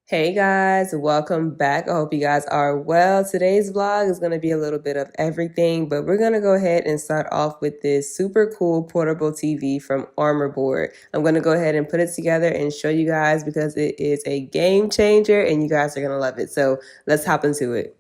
Hey guys, welcome back. I hope you guys are well. Today's vlog is going to be a little bit of everything, but we're going to go ahead and start off with this super cool portable TV from Board. I'm going to go ahead and put it together and show you guys because it is a game changer and you guys are going to love it. So let's hop into it.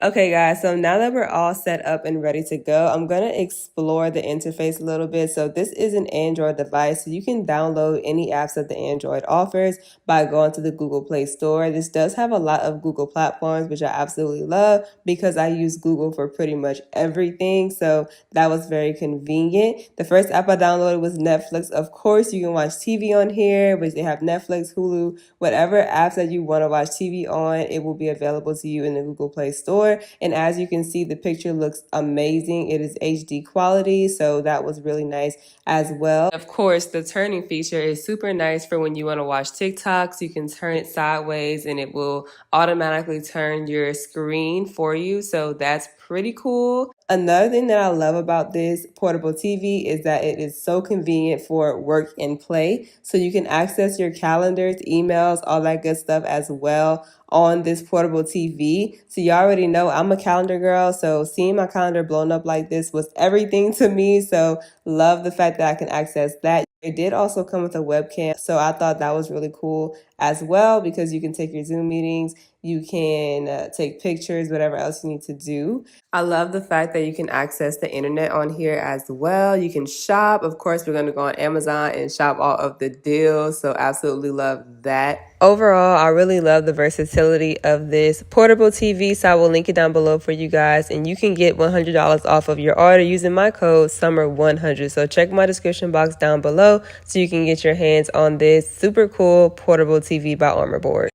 Okay guys, so now that we're all set up and ready to go, I'm going to explore the interface a little bit. So this is an Android device, so you can download any apps that the Android offers by going to the Google Play Store. This does have a lot of Google platforms, which I absolutely love because I use Google for pretty much everything. So that was very convenient. The first app I downloaded was Netflix. Of course, you can watch TV on here, which they have Netflix, Hulu, whatever apps that you want to watch TV on, it will be available to you in the Google Play Store. And as you can see, the picture looks amazing. It is HD quality, so that was really nice as well. Of course, the turning feature is super nice for when you want to watch TikToks. You can turn it sideways and it will automatically turn your screen for you. So that's pretty cool. Another thing that I love about this portable TV is that it is so convenient for work and play. So you can access your calendars, emails, all that good stuff as well on this portable TV. So you already know I'm a calendar girl. So seeing my calendar blown up like this was everything to me. So love the fact that I can access that. It did also come with a webcam. So I thought that was really cool as well because you can take your Zoom meetings, you can take pictures, whatever else you need to do. I love the fact that you can access the internet on here as well. You can shop. Of course, we're going to go on Amazon and shop all of the deals. So absolutely love that. Overall, I really love the versatility of this portable TV. So I will link it down below for you guys. And you can get $100 off of your order using my code SUMMER100. So check my description box down below so you can get your hands on this super cool portable TV by Board.